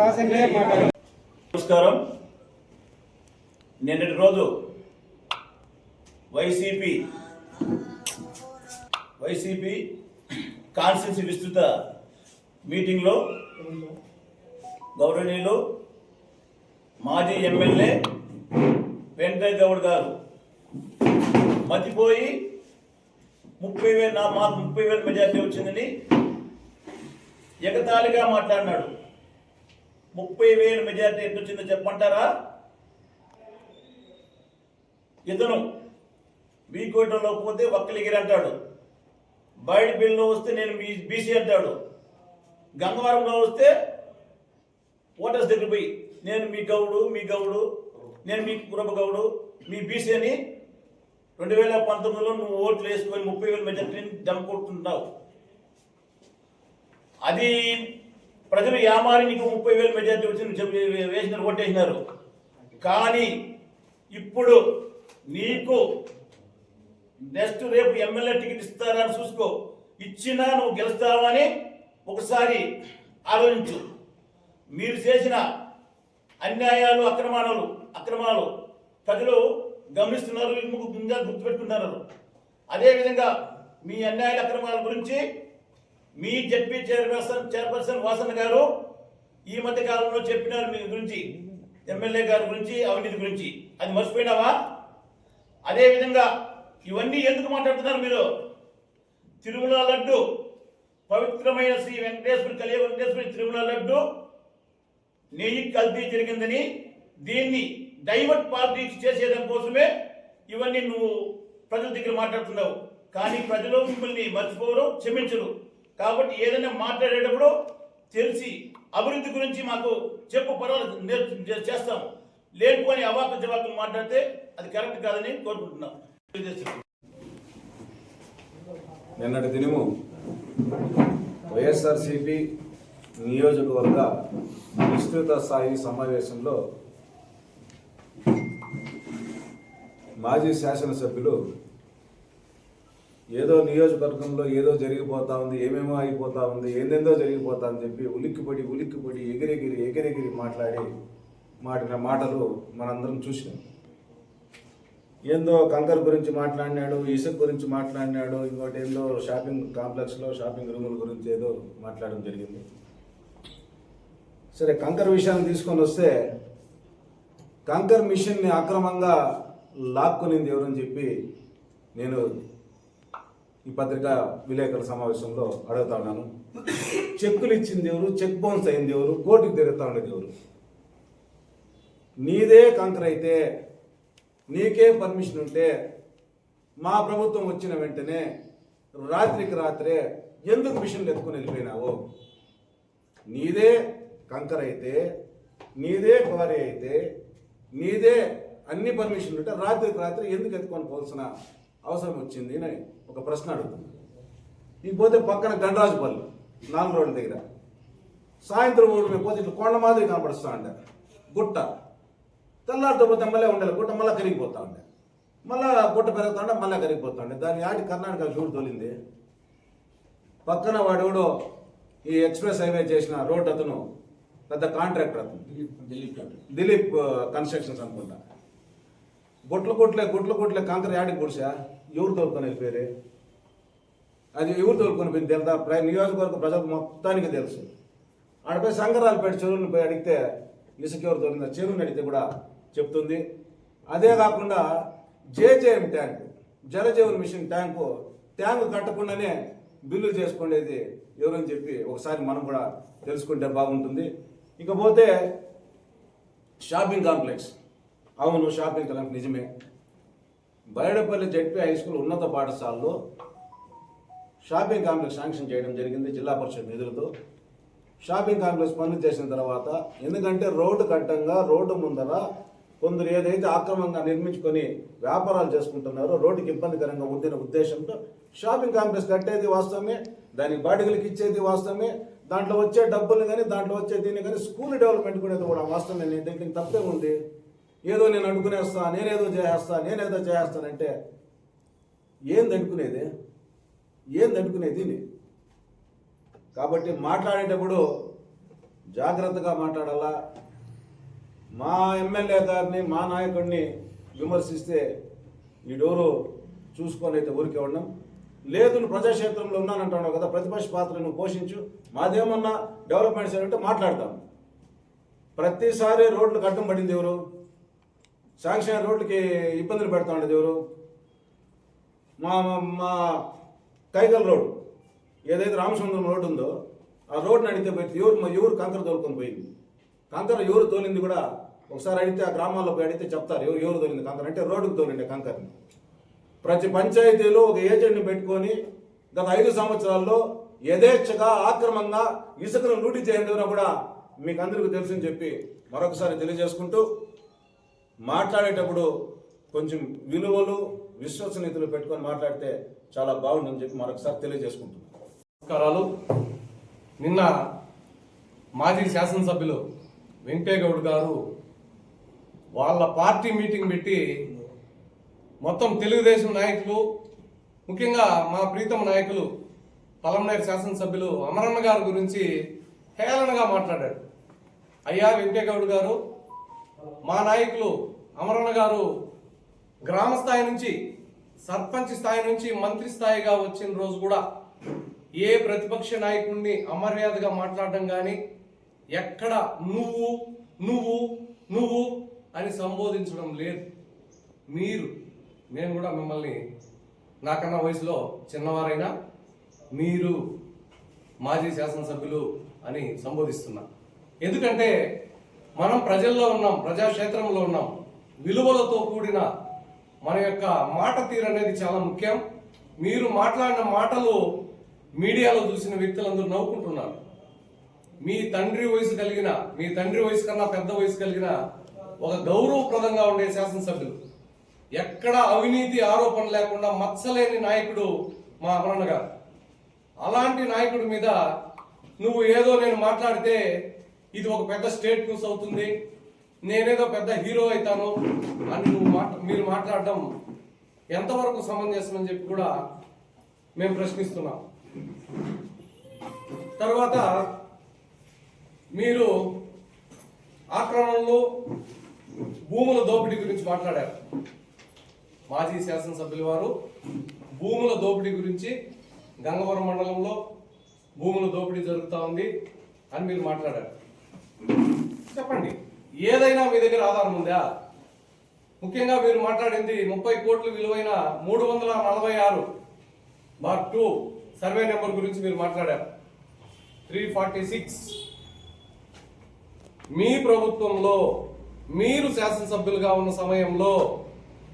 నమస్కారం. నిన్నటి రోజు వైసీపీ కాన్స్టిట్యూన్సీ విస్తృత మీటింగ్లో గౌరవనీయులు మాజీ ఎమ్మెల్యే వెంకయ్య గౌడ్ గారు మతిపోయి 30,000 మాకు 30,000 మెజార్టీ వచ్చిందని ఎగతాళిగా మాట్లాడినాడు. 30,000 మెజార్టీ ఎంత వచ్చిందో చెప్పమంటారా? ఇతను బీకోటలో పోతే వక్కలిగిరి అంటాడు, బయట బిల్లులో వస్తే నేను బీసీ అంటాడు, గంగవరంలో వస్తే ఓటర్స్ దగ్గర పోయి నేను మీ గౌడు నేను మీ కురబగౌడు మీ బీసీ అని 2019లో నువ్వు ఓట్లు వేసుకొని 30,000 మెజార్టీని దమ్ముకుంటున్నావు. అది ప్రజలు యామారి నీకు 30,000 మెజార్టీ వచ్చి వేసినారు, ఓటేసినారు. కానీ ఇప్పుడు నీకు నెక్స్ట్ రేపు ఎమ్మెల్యే టికెట్ ఇస్తారా అని చూసుకో. ఇచ్చినా నువ్వు గెలుస్తావని ఒకసారి ఆలోచించు. మీరు చేసిన అన్యాయాలు అక్రమాలు ప్రజలు గమనిస్తున్నారు, ముందుగా గుర్తుపెట్టుకుంటున్నారు. అదేవిధంగా మీ అన్యాయాల అక్రమాల గురించి మీ జడ్పీ చైర్పర్సన్ వాసన్న గారు ఈ మధ్య కాలంలో చెప్పినారు మీ గురించి, ఎమ్మెల్యే గారి గురించి, అవినీతి గురించి. అది మర్చిపోయినావా? అదేవిధంగా ఇవన్నీ ఎందుకు మాట్లాడుతున్నారు మీరు? తిరుమల లడ్డు, పవిత్రమైన శ్రీ వెంకటేశ్వరి తిరుమల లడ్డు నెయ్యి కల్తీ జరిగిందని, దీన్ని డైవర్ట్ పాలిటిక్స్ చేసేదాని కోసమే ఇవన్నీ నువ్వు ప్రజల దగ్గర మాట్లాడుతున్నావు. కానీ ప్రజలు మిమ్మల్ని మర్చిపోరు, క్షమించరు. కాబట్టి ఏదైనా మాట్లాడేటప్పుడు తెలిసి అభివృద్ధి గురించి మాకు చెప్పు, పర్వాలేదు చేస్తాం. లేకపోని అవాకు జవాకులు మాట్లాడితే అది కరెక్ట్ కాదని కోరుకుంటున్నాం. నిన్నటి దినము వైఎస్ఆర్సీపీ నియోజకవర్గ విస్తృత స్థాయి సమావేశంలో మాజీ శాసనసభ్యులు ఏదో నియోజకవర్గంలో ఏదో జరిగిపోతా ఉంది, ఏమేమో అయిపోతా ఉంది, ఏందేందో జరిగిపోతా అని చెప్పి ఉలిక్కిపడి ఎగిరెగిరి మాట్లాడిన మాటలు మనందరం చూసినాం. ఏందో కంకర్ గురించి మాట్లాడినాడు, ఇసుక గురించి మాట్లాడినాడు, ఇంకోటి ఏందో షాపింగ్ కాంప్లెక్స్లో షాపింగ్ రూముల గురించి ఏదో మాట్లాడడం జరిగింది. సరే, కంకర్ విషయాన్ని తీసుకొని వస్తే కంకర్ మిషన్ని అక్రమంగా లాక్కునింది ఎవరని చెప్పి నేను ఈ పత్రికా విలేకరుల సమావేశంలో అడుగుతా ఉన్నాను. చెక్కులు ఇచ్చింది ఎవరు? చెక్ బౌన్స్ అయింది ఎవరు? కోర్టుకు తిరుగుతా ఉండేది ఎవరు? నీదే కంకర్ అయితే, నీకే పర్మిషన్ ఉంటే, మా ప్రభుత్వం వచ్చిన వెంటనే రాత్రికి రాత్రే ఎందుకు మిషన్లు ఎత్తుకుని వెళ్ళిపోయినావు? నీదే కంకర్ అయితే, నీదే క్వారీ అయితే, నీదే అన్ని పర్మిషన్లు ఉంటే రాత్రికి రాత్రి ఎందుకు ఎత్తుకొని పోవాల్సిన అవసరం వచ్చింది అని ఒక ప్రశ్న అడుగుతుంది. ఇకపోతే పక్కన గండరాజుపల్లి 4 రోడ్ల దగ్గర సాయంత్రం ఊరు పోతే ఇట్లా కొండ మాదిరి కనపడుస్తూ ఉండే గుట్ట, తెల్లారితో పోతే మళ్ళీ ఉండాలి గుట్ట, మళ్ళీ కరిగిపోతా ఉండే, మళ్ళీ గుట్ట పెరుగుతా ఉండే, మళ్ళీ కరిగిపోతా ఉండే. దాని యాడి కర్ణాటక చూడు తోలింది. పక్కన వాడు ఈ ఎక్స్ప్రెస్ హైవే చేసిన రోడ్ అతను పెద్ద కాంట్రాక్టర్, అతను దిలీప్ కన్స్ట్రక్షన్స్ అనుకుంటా. గుట్ల కంకర యాడికి గుడిసా ఎవరు తోలుకొని వెళ్ళిపోయారు? అది ఎవరు తోలుకొని పోయింది తెలుదా? నియోజకవర్గ ప్రజలకు మొత్తానికి తెలుసు. ఆడపై సంగరాలపేట చెరువుని పోయి అడిగితే ఇసుక ఎవరు తోలిందా, చెరువుని అడిగితే కూడా చెప్తుంది. అదే కాకుండా JJM tank, Jal Jeevan mission tank కట్టకుండానే బిల్లు చేసుకునేది ఎవరని చెప్పి ఒకసారి మనం కూడా తెలుసుకుంటే బాగుంటుంది. ఇకపోతే షాపింగ్ కాంప్లెక్స్, అవును షాపింగ్ కాంప్లెక్స్ నిజమే. బైరడపల్లి జడ్పీ హై స్కూల్ ఉన్నత పాఠశాలలో షాపింగ్ కాంప్లెక్స్ శాంక్షన్ చేయడం జరిగింది జిల్లా పరిషత్ నిధులతో. షాపింగ్ కాంప్లెక్స్ పనులు చేసిన తర్వాత, ఎందుకంటే రోడ్డు కట్టంగా రోడ్డు ముందర కొందరు ఏదైతే ఆక్రమంగా నిర్మించుకొని వ్యాపారాలు చేసుకుంటున్నారో రోడ్డుకి ఇబ్బందికరంగా ఉండిన ఉద్దేశంతో షాపింగ్ కాంప్లెక్స్ కట్టేది వాస్తవమే, దానికి బాడిగలకు ఇచ్చేది వాస్తవమే, దాంట్లో వచ్చే డబ్బులు కానీ దాంట్లో వచ్చే దీన్ని కానీ స్కూల్ డెవలప్మెంట్ కూడా వాస్తవమే. దీనికి తప్పే ఉంది. ఏదో నేను అనుకునేస్తా, నేనేదో చేస్తానంటే ఏంది అనుకునేది? కాబట్టి మాట్లాడేటప్పుడు జాగ్రత్తగా మాట్లాడాలా. మా ఎమ్మెల్యే గారిని మా నాయకుడిని విమర్శిస్తే ఈడెవరు చూసుకొని అయితే ఊరికే ఉన్నాం. లేదు నువ్వు ప్రజాక్షేత్రంలో ఉన్నానంటున్నావు కదా, ప్రతిపక్ష పాత్ర నువ్వు పోషించు, మాదేమన్నా డెవలప్మెంట్స్ అంటే మాట్లాడతాం. ప్రతిసారి రోడ్లకు అడ్డం పడింది ఎవరు? శాంక్షన్ రోడ్లకి ఇబ్బందులు పెడతా ఉండేది ఎవరు? మా మా కైగల్ రోడ్ ఏదైతే రామచంద్రం రోడ్డు ఉందో ఆ రోడ్ని అడిగితే పోయి ఎవరు కంకర తోలుకొని పోయింది. కంకర ఎవరు తోలింది కూడా ఒకసారి అడిగితే ఆ గ్రామాల్లో పోయి అడిగితే చెప్తారు ఎవరు తోలింది కంకర అంటే రోడ్డుకు తోలిండే కంకరని. ప్రతి పంచాయతీలో ఒక ఏజెంట్ని పెట్టుకొని గత 5 సంవత్సరాల్లో యథేచ్ఛగా ఆక్రమంగా ఇసుకను లూటీ చేయడం కూడా మీకు అందరికీ తెలుసని చెప్పి మరొకసారి తెలియజేసుకుంటూ, మాట్లాడేటప్పుడు కొంచెం విలువలు విశ్వసనీయతలు పెట్టుకొని మాట్లాడితే చాలా బాగుందని చెప్పి మరొకసారి తెలియజేసుకుంటున్నాను. నమస్కారాలు. నిన్న మాజీ శాసనసభ్యులు వెంకయ్యగౌడ్ గారు వాళ్ళ పార్టీ మీటింగ్ పెట్టి మొత్తం తెలుగుదేశం నాయకులు, ముఖ్యంగా మా ప్రీతమ నాయకులు పలమనేరు శాసనసభ్యులు అమరన్న గారి గురించి హేళనగా మాట్లాడాడు. అయ్యా వెంకయ్యగౌడ్ గారు, మా నాయకులు అమరన్న గారు గ్రామ స్థాయి నుంచి సర్పంచ్ స్థాయి నుంచి మంత్రి స్థాయిగా వచ్చిన రోజు కూడా ఏ ప్రతిపక్ష నాయకుడిని అమర్యాదగా మాట్లాడడం కానీ, ఎక్కడ నువ్వు నువ్వు నువ్వు అని సంబోధించడం లేదు. నేను కూడా మిమ్మల్ని నాకన్నా వయసులో చిన్నవారైనా మీరు మాజీ శాసనసభ్యులు అని సంబోధిస్తున్నా. ఎందుకంటే మనం ప్రజల్లో ఉన్నాం, ప్రజాక్షేత్రంలో ఉన్నాం. విలువలతో కూడిన మన యొక్క మాట తీరు అనేది చాలా ముఖ్యం. మీరు మాట్లాడిన మాటలు మీడియాలో చూసిన వ్యక్తులందరూ నవ్వుకుంటున్నారు. మీ తండ్రి వయసు కన్నా పెద్ద వయసు కలిగిన ఒక గౌరవప్రదంగా ఉండే శాసనసభ్యులు, ఎక్కడ అవినీతి ఆరోపణ లేకుండా మచ్చలేని నాయకుడు మా అమరన్న గారు. అలాంటి నాయకుడి మీద నువ్వు ఏదో నేను మాట్లాడితే ఇది ఒక పెద్ద స్టేట్ న్యూస్ అవుతుంది, నేనేదో పెద్ద హీరో అవుతాను అని మీరు మాట్లాడడం ఎంతవరకు సమంజసమని చెప్పి కూడా మేము ప్రశ్నిస్తున్నాం. తర్వాత మీరు ఆక్రమణలు, భూముల దోపిడీ గురించి మాట్లాడారు. మాజీ శాసనసభ్యుల వారు భూముల దోపిడీ గురించి, గంగవరం మండలంలో భూముల దోపిడీ జరుగుతూ ఉంది అని మీరు మాట్లాడారు. చెప్పండి, ఏదైనా మీ దగ్గర ఆధారం ఉందా? ముఖ్యంగా మీరు మాట్లాడింది 30 కోట్లు విలువైన 346/2 సర్వే నెంబర్ గురించి మీరు మాట్లాడారు. 346 మీ ప్రభుత్వంలో మీరు శాసనసభ్యులుగా ఉన్న సమయంలో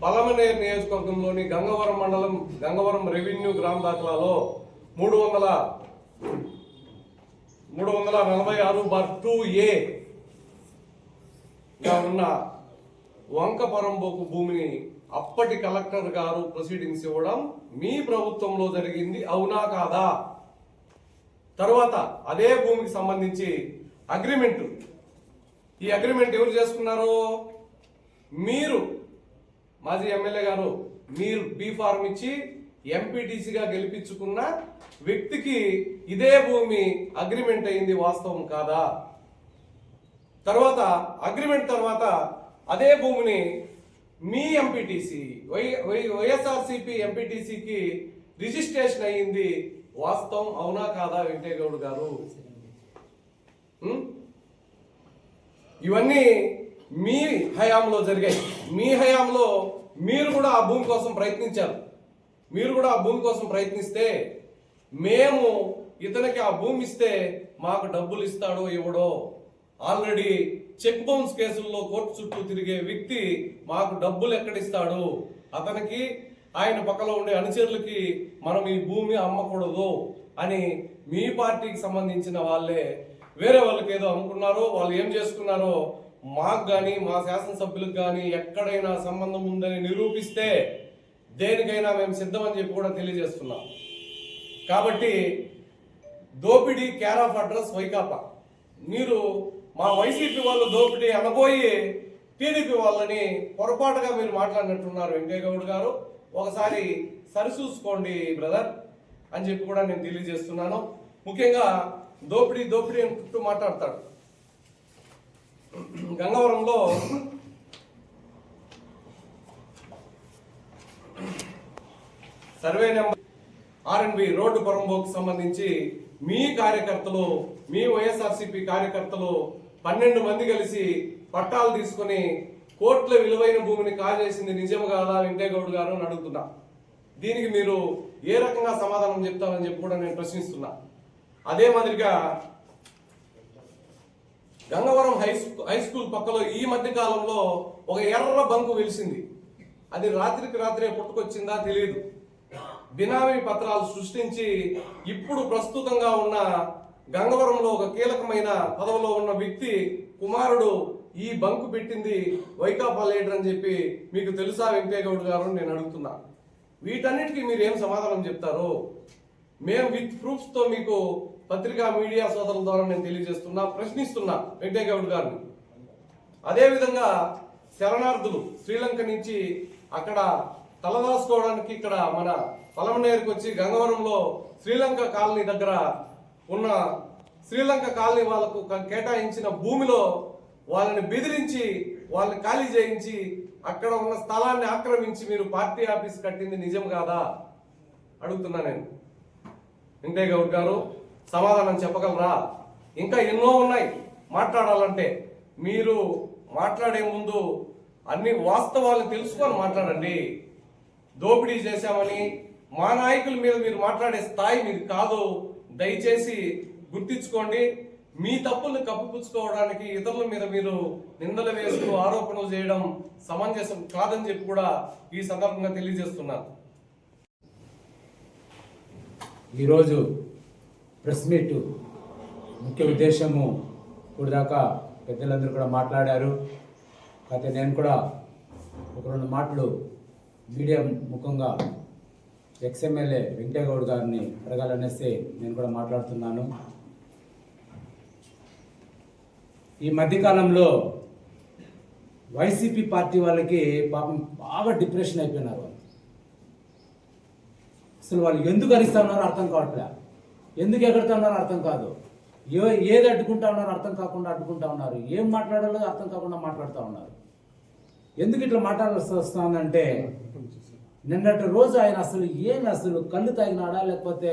పలమనేరు నియోజకవర్గంలోని గంగవరం మండలం గంగవరం రెవెన్యూ గ్రామ దాఖలాలో 346/2A ఉన్న వంకపరంబోకు భూమిని అప్పటి కలెక్టర్ గారు ప్రొసీడింగ్స్ ఇవ్వడం మీ ప్రభుత్వంలో జరిగింది, అవునా కాదా? తరువాత అదే భూమికి సంబంధించి అగ్రిమెంట్, ఈ అగ్రిమెంట్ ఎవరు చేసుకున్నారు? మీరు మాజీ ఎమ్మెల్యే గారు, మీరు బీ ఫార్మ్ ఇచ్చి ఎంపీటీసీగా గెలిపించుకున్న వ్యక్తికి ఇదే భూమి అగ్రిమెంట్ అయింది, వాస్తవం కాదా? తర్వాత అగ్రిమెంట్ తర్వాత అదే భూమిని మీ ఎంపీటీసీ వైఎస్ఆర్సీపీ ఎంపీటీసీకి రిజిస్ట్రేషన్ అయ్యింది, వాస్తవం అవునా కాదా వెంకయ్యగౌడ్ గారు? ఇవన్నీ మీ హయాంలో జరిగాయి. మీ హయాంలో మీరు కూడా ఆ భూమి కోసం ప్రయత్నించారు. మీరు కూడా ఆ భూమి కోసం ప్రయత్నిస్తే మేము ఇతనికి ఆ భూమి ఇస్తే మాకు డబ్బులు ఇస్తాడో ఇవ్వడో, ఆల్రెడీ చెక్ బౌన్స్ కేసుల్లో కోర్టు చుట్టూ తిరిగే వ్యక్తి మాకు డబ్బులు ఎక్కడిస్తాడు, అతనికి ఆయన పక్కలో ఉండే అనుచరులకి మనం ఈ భూమి అమ్మకూడదు అని మీ పార్టీకి సంబంధించిన వాళ్ళే వేరే వాళ్ళకి ఏదో అమ్ముకున్నారో, వాళ్ళు ఏం చేసుకున్నారో మాకు కానీ మా శాసనసభ్యులకు కానీ ఎక్కడైనా సంబంధం ఉందని నిరూపిస్తే దేనికైనా మేము సిద్ధమని చెప్పి కూడా తెలియజేస్తున్నాం. కాబట్టి దోపిడీ కేర్ ఆఫ్ అడ్రస్ వైకాపా. మీరు మా వైసీపీ వాళ్ళు దోపిడీ అనబోయి టీడీపీ వాళ్ళని పొరపాటుగా మీరు మాట్లాడినట్టున్నారు వెంకయ్యగౌడ్ గారు. ఒకసారి సరిచూసుకోండి బ్రదర్ అని చెప్పి కూడా నేను తెలియజేస్తున్నాను. ముఖ్యంగా దోపిడీ దోపిడీ అని చుట్టూ మాట్లాడతాడు. గంగవరంలో సర్వే నెంబర్ ఆర్ఎన్బి రోడ్డు పొరంబోకు సంబంధించి మీ కార్యకర్తలు, మీ వైఎస్ఆర్సీపీ కార్యకర్తలు 12 మంది కలిసి పట్టాలు తీసుకొని కోట్ల విలువైన భూమిని కాజేసింది నిజం కాదా వెంకయ్యగౌడ్ గారు అని అడుగుతున్నా. దీనికి మీరు ఏ రకంగా సమాధానం చెప్తారని చెప్పి కూడా నేను ప్రశ్నిస్తున్నా. అదే మాదిరిగా గంగవరం హై స్కూల్ పక్కలో ఈ మధ్య కాలంలో ఒక ఎర్ర బంకు వెలిసింది. అది రాత్రికి రాత్రే పుట్టుకొచ్చిందా తెలియదు. బినామీ పత్రాలు సృష్టించి ఇప్పుడు ప్రస్తుతంగా ఉన్న గంగవరంలో ఒక కీలకమైన పదవిలో ఉన్న వ్యక్తి కుమారుడు ఈ బంకు పెట్టింది వైకాపా లీడర్ అని చెప్పి మీకు తెలుసా వెంకయ్యగౌడ్ గారు నేను అడుగుతున్నా. వీటన్నిటికీ మీరు ఏం సమాధానం చెప్తారు? మేము విత్ ప్రూఫ్స్ తో మీకు పత్రికా మీడియా సోదరుల ద్వారా నేను తెలియజేస్తున్నా, ప్రశ్నిస్తున్నా వెంకయ్యగౌడ్ గారిని. అదేవిధంగా శరణార్థులు శ్రీలంక నుంచి అక్కడ తలదాసుకోవడానికి ఇక్కడ మన పలమనేరుకు వచ్చి గంగవరంలో శ్రీలంక కాలనీ దగ్గర ఉన్న శ్రీలంక కాలనీ వాళ్ళకు కేటాయించిన భూమిలో వాళ్ళని బెదిరించి వాళ్ళని ఖాళీ చేయించి అక్కడ ఉన్న స్థలాన్ని ఆక్రమించి మీరు పార్టీ ఆఫీస్ కట్టింది నిజం కాదా అడుగుతున్నా నేను. వెంకయ్య గౌడ్ గారు సమాధానం చెప్పగలరా? ఇంకా ఎన్నో ఉన్నాయి మాట్లాడాలంటే. మీరు మాట్లాడే ముందు అన్ని వాస్తవాలను తెలుసుకొని మాట్లాడండి. దోపిడీ చేశామని మా నాయకుల మీద మీరు మాట్లాడే స్థాయి మీరు కాదు. దయచేసి గుర్తించుకోండి. మీ తప్పుల్ని కప్పిపుచ్చుకోవడానికి ఇతరుల మీద మీరు నిందలు వేస్తూ ఆరోపణలు చేయడం సమంజసం కాదని చెప్పి కూడా ఈ సందర్భంగా తెలియజేస్తున్నారు. ఈరోజు ప్రెస్ మీట్ ముఖ్య ఉద్దేశము ఇప్పుడు దాకా పెద్దలందరూ కూడా మాట్లాడారు. అయితే నేను కూడా ఒక 2 మాటలు మీడియా ముఖంగా ఎక్స్ఎమ్మెల్యే వెంకయ్యగౌడ్ గారిని అడగాలనేసి నేను కూడా మాట్లాడుతున్నాను. ఈ మధ్యకాలంలో వైసీపీ పార్టీ వాళ్ళకి పాపం బాగా డిప్రెషన్ అయిపోయినారు. అసలు వాళ్ళు ఎందుకు అరిస్తా ఉన్నారో అర్థం కావట్లే, ఎందుకు ఎగడుతా ఉన్నారో అర్థం కాదు, ఏది అడ్డుకుంటా ఉన్నారో అర్థం కాకుండా అడ్డుకుంటా ఉన్నారు, ఏం మాట్లాడాలో అర్థం కాకుండా మాట్లాడుతూ ఉన్నారు. ఎందుకు ఇట్లా మాట్లాడాల్సి వస్తుందంటే నిన్నటి రోజు ఆయన అసలు కళ్ళు తాగినాడా లేకపోతే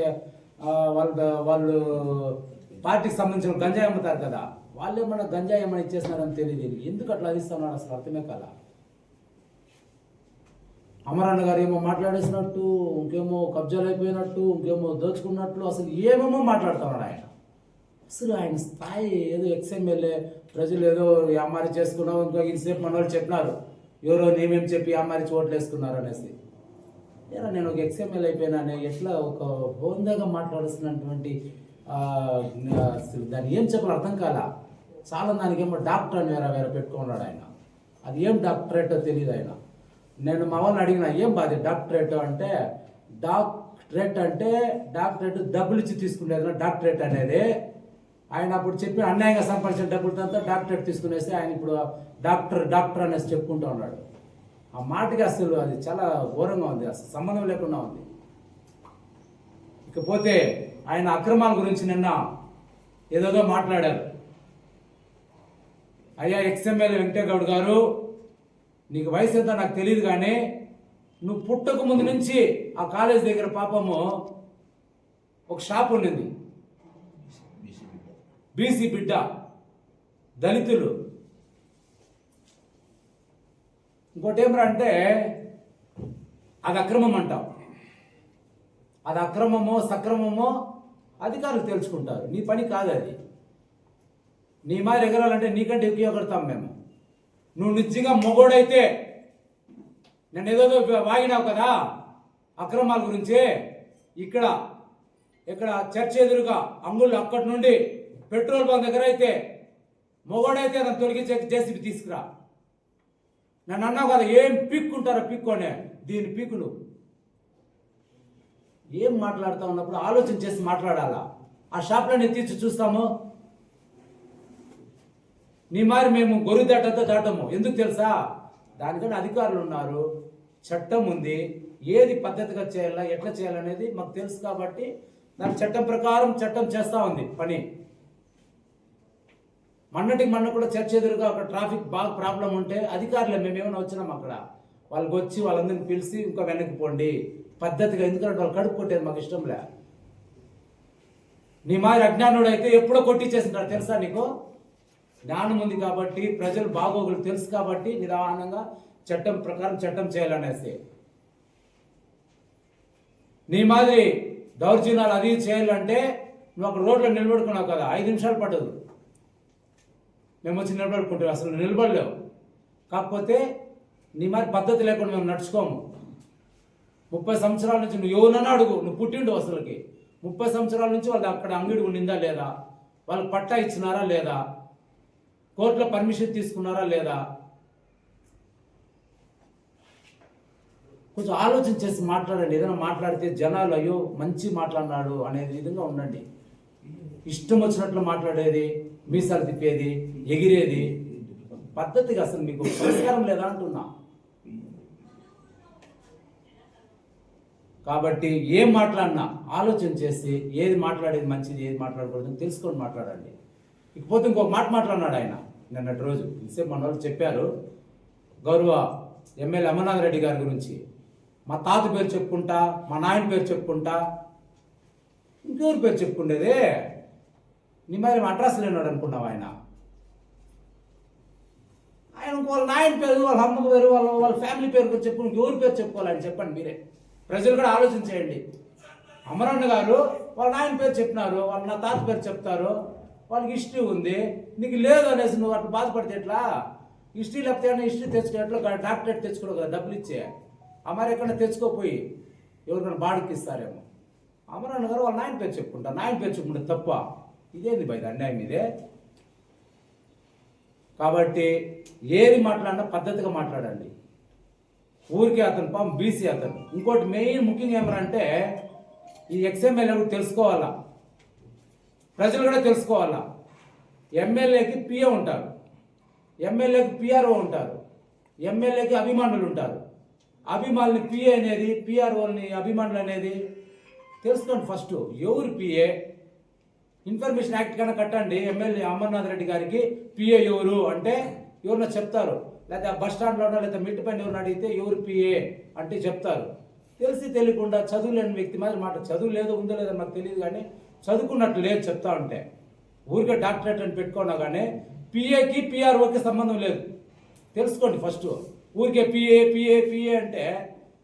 వాళ్ళు పార్టీకి సంబంధించిన గంజాయి అమ్ముతారు కదా, వాళ్ళు ఏమన్నా గంజాయి ఏమైనా ఇచ్చేస్తున్నారని తెలియదు. ఎందుకు అట్లా అరిస్తున్నాడు అసలు అర్థమే కదా. అమరన్న గారు ఏమో మాట్లాడేసినట్టు, ఇంకేమో కబ్జాలు అయిపోయినట్టు, ఇంకేమో దోచుకున్నట్లు అసలు ఏమేమో మాట్లాడుతున్నాడు ఆయన. అసలు ఆయన స్థాయి ఏదో ఎక్స్ఎమ్మెల్యే, ప్రజలు ఏదో అమ్మారి చేసుకున్నాం, ఇంకో ఇంతసేపు మన వాళ్ళు చెప్పినారు ఎవరో నేమేం చెప్పి అమ్మారి చోట్లు వేసుకున్నారు అనేసి. నేను ఒక ఎక్స్ఎమ్మెల్యే అయిపోయినానే ఎట్లా ఒక హోందాగా మాట్లాడుతున్నటువంటి దాన్ని ఏం చెప్పాలి అర్థం కాల. చాలా దానికేమో డాక్టర్ అని వేరే పెట్టుకున్నాడు ఆయన. అది ఏం డాక్టరేటో తెలియదు ఆయన. నేను మా వాళ్ళని అడిగిన ఏం బాధ డాక్టరేట్ అంటే, డాక్టరేట్ డబ్బులు ఇచ్చి తీసుకునేది డాక్టరేట్ అనేది. ఆయన అప్పుడు చెప్పి అన్యాయంగా సంపాదించిన డబ్బులతో డాక్టరేట్ తీసుకునేసి ఆయన ఇప్పుడు డాక్టర్ అనేసి చెప్పుకుంటూ ఉన్నాడు. ఆ మాటకి అసలు అది చాలా ఘోరంగా ఉంది, అసలు సంబంధం లేకుండా ఉంది. ఇకపోతే ఆయన అక్రమాల గురించి నిన్న ఏదోదో మాట్లాడారు. అయ్యా ఎక్స్ఎమ్మెల్యే వెంకయ్యగౌడ్ గారు, నీకు వయసు ఎంతో నాకు తెలియదు, కానీ నువ్వు పుట్టక ముందు నుంచి ఆ కాలేజ్ దగ్గర పాపము ఒక షాప్ ఉండింది. బీసీ బిడ్డ, దళితులు. ఇంకోటి ఏమరా అంటే అది అక్రమం అంటావు. అది అక్రమమో సక్రమమో అధికారులు తెలుసుకుంటారు, నీ పని కాదు అది. నీ మారి ఎగరాలంటే నీకంటే ఎక్కువ ఎగడతాం మేము. నువ్వు నిజంగా మొగోడైతే, నేను ఏదో వాగినావు కదా అక్రమాల గురించి, ఇక్కడ చర్చ్ ఎదురుగా అంగుళ్ళు అక్కడి నుండి పెట్రోల్ బంక్ దగ్గర అయితే మొగోడైతే నన్ను తొలగించే జేసీబీ తీసుకురా. నన్ను అన్నావు కదా ఏం పీక్కుంటారో పీక్కోనే, దీని పీకులు ఏం మాట్లాడుతూ ఉన్నప్పుడు ఆలోచన చేసి మాట్లాడాలా. ఆ షాప్లో నేను తీర్చి చూస్తాము. నీ మారి మేము గొర్రె దాటము. ఎందుకు తెలుసా? దానికన్నా అధికారులు ఉన్నారు, చట్టం ఉంది, ఏది పద్ధతిగా చేయాలా ఎట్లా చేయాలనేది మాకు తెలుసు. కాబట్టి దాని చట్టం ప్రకారం చట్టం చేస్తూ ఉంది పని. మొన్నటికి మొన్న కూడా చర్చ్ ఎదురుగా ఒక ట్రాఫిక్ బాగా ప్రాబ్లం ఉంటే అధికారులు మేమేమైనా వచ్చినాం అక్కడ వాళ్ళకి వచ్చి వాళ్ళందరినీ పిలిచి ఇంకా వెనక్కి పోండి పద్ధతిగా, ఎందుకంటే వాళ్ళు కడుపు కొట్టేది మాకు ఇష్టంలే. నీ మాదిరి అజ్ఞానుడు అయితే ఎప్పుడో కొట్టించేసింటారు తెలుసా నీకు? జ్ఞానం ఉంది కాబట్టి, ప్రజలు బాగోగులు తెలుసు కాబట్టి నిదానంగా చట్టం ప్రకారం చట్టం చేయాలనేసి. నీ మాదిరి దౌర్జన్యాలు అది చేయాలంటే నువ్వు అక్కడ రోడ్లో నిలబడుకున్నావు కదా, 5 నిమిషాలు పట్టదు. మేము వచ్చి నిలబడుకుంటాం, అసలు నిలబడలేవు. కాకపోతే నీ మరి పద్ధతి లేకుండా మేము నడుచుకోము. 30 సంవత్సరాల నుంచి నువ్వు ఎవరన్నా అడుగు, నువ్వు పుట్టిండు అసలుకి 30 సంవత్సరాల నుంచి వాళ్ళు అక్కడ అంగడి ఉండిందా లేదా, వాళ్ళకి పట్టా ఇచ్చినారా లేదా, కోర్టులో పర్మిషన్ తీసుకున్నారా లేదా, కొంచెం ఆలోచన చేసి మాట్లాడండి. ఏదైనా మాట్లాడితే జనాలు అయ్యో మంచి మాట్లాడినాడు అనే విధంగా ఉండండి. ఇష్టం వచ్చినట్లు మాట్లాడేది, మీసాలు తిప్పేది, ఎగిరేది పద్ధతిగా అసలు మీకు సంస్కారం లేదా అంటున్నా. కాబట్టి ఏం మాట్లాడినా ఆలోచన చేసి ఏది మాట్లాడేది మంచిది, ఏది మాట్లాడకూడదు తెలుసుకొని మాట్లాడండి. ఇకపోతే ఇంకొక మాట మాట్లాడినాడు ఆయన నిన్నటి రోజు. ఇంతసేపు మన వాళ్ళు చెప్పారు, గౌరవ ఎమ్మెల్యే అమర్నాథ్ రెడ్డి గారి గురించి. మా తాత పేరు చెప్పుకుంటా, మా నాయన పేరు చెప్పుకుంటా, ఇంకెవరి పేరు చెప్పుకుండేదే? నీ మరి అడ్రస్ లేనాడు అనుకున్నావు ఆయన. ఆయన వాళ్ళ నాయన పేరు, వాళ్ళ అమ్మ పేరు, వాళ్ళ ఫ్యామిలీ పేరు చెప్పుకుని ఎవరి పేరు చెప్పుకోవాలని చెప్పండి మీరే. ప్రజలు కూడా ఆలోచన చేయండి. అమరన్న గారు వాళ్ళ నాయన పేరు చెప్పినారు, వాళ్ళ నా తాత పేరు చెప్తారు, వాళ్ళకి హిస్టరీ ఉంది, నీకు లేదు అనేసి నువ్వు అట్లా బాధపడితే ఎట్లా? హిస్టరీ లేకపోతే హిస్టరీ తెచ్చుకో, ఎట్లా డాక్టరేట్ తెచ్చుకోడు కదా, డబ్బులు ఇచ్చే. అమర ఎక్కడ తెచ్చుకోపోయి ఎవరికైనా బాడుకి ఇస్తారేమో. అమరన్న గారు వాళ్ళ నాయన పేరు చెప్పుకుంటారు, నాయన పేరు చెప్పుకుంటే తప్ప ఇదేంది బయట అన్యాయం ఇదే. కాబట్టి ఏది మాట్లాడినా పద్ధతిగా మాట్లాడండి. ఊరికే అతను పాపం బీసీ అతను. ఇంకోటి మెయిన్ ముఖ్యంగా ఏమనంటే ఈ ఎక్స్ఎమ్మెల్యే కూడా తెలుసుకోవాలా, ప్రజలు కూడా తెలుసుకోవాలా. ఎమ్మెల్యేకి పిఏ ఉంటారు, ఎమ్మెల్యేకి పిఆర్ఓ ఉంటారు, ఎమ్మెల్యేకి అభిమానులు ఉంటారు. అభిమానులు పిఏ అనేది, పిఆర్ఓని అభిమానులు అనేది తెలుసుకోండి ఫస్ట్. ఎవరు పిఏ? ఇన్ఫర్మేషన్ యాక్ట్ కన్నా కట్టండి. ఎమ్మెల్యే అమర్నాథ్ రెడ్డి గారికి పిఏ ఎవరు అంటే ఎవరన్నా చెప్తారు. లేదా బస్ స్టాండ్లో లేదా మిట్టు పైన ఎవరిని అడిగితే ఎవరు పిఏ అంటే చెప్తారు. తెలిసి తెలియకుండా చదువు లేని వ్యక్తి మాదిరి మాట. చదువు లేదో ఉందో లేదో నాకు తెలియదు, కానీ చదువుకున్నట్టు లేదు చెప్తా ఉంటే. ఊరికే డాక్టరేట్ అని పెట్టుకున్నా కానీ పిఏకి పిఆర్ఓకి సంబంధం లేదు. తెలుసుకోండి ఫస్ట్. ఊరికే పిఏ పిఏ పిఏ అంటే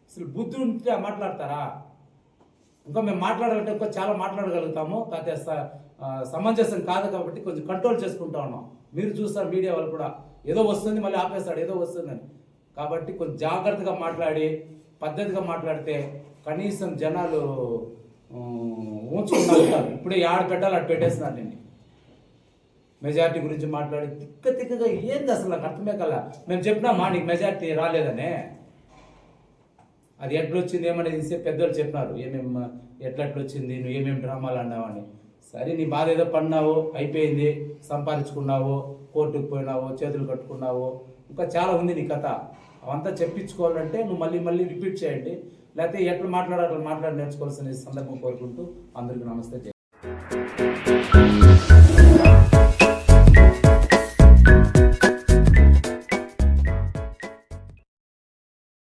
అసలు బుద్ధి ఉంటే మాట్లాడతారా? ఇంకా మేము మాట్లాడాలంటే ఇంకా చాలా మాట్లాడగలుగుతాము, కాకపోతే సమంజసం కాదు కాబట్టి కొంచెం కంట్రోల్ చేసుకుంటా ఉన్నాం. మీరు చూస్తారు మీడియా వాళ్ళు కూడా ఏదో వస్తుంది మళ్ళీ ఆపేస్తాడు, ఏదో వస్తుందని. కాబట్టి కొంచెం జాగ్రత్తగా మాట్లాడి పద్ధతిగా మాట్లాడితే కనీసం జనాలు ఊంచుకుంటూ ఉంటారు. ఇప్పుడే ఆడ పెట్టాలి అటు పెట్టేస్తున్నారు. నేను మెజార్టీ గురించి మాట్లాడి తిక్కగా ఏంది అసలు నాకు అర్థమే కల్లా. మేము చెప్పినామా నీకు మెజార్టీ రాలేదనే? అది ఎట్లొచ్చింది ఏమనేది పెద్దలు చెప్పినారు, ఏమేమి ఎట్లొచ్చింది, నువ్వు ఏమేమి డ్రామాలు అన్నావని. సరే నీ బాధ ఏదో పడినావు, అయిపోయింది, సంపాదించుకున్నావు, కోర్టుకు పోయినావు, చేతులు కట్టుకున్నావు, ఇంకా చాలా ఉంది నీ కథ. అవంతా చెప్పించుకోవాలంటే నువ్వు మళ్ళీ మళ్ళీ రిపీట్ చేయండి. లేకపోతే ఎట్లా మాట్లాడాలో మాట్లాడి నేర్చుకోవాల్సిన సందర్భం కోరుకుంటూ అందరికీ నమస్తే.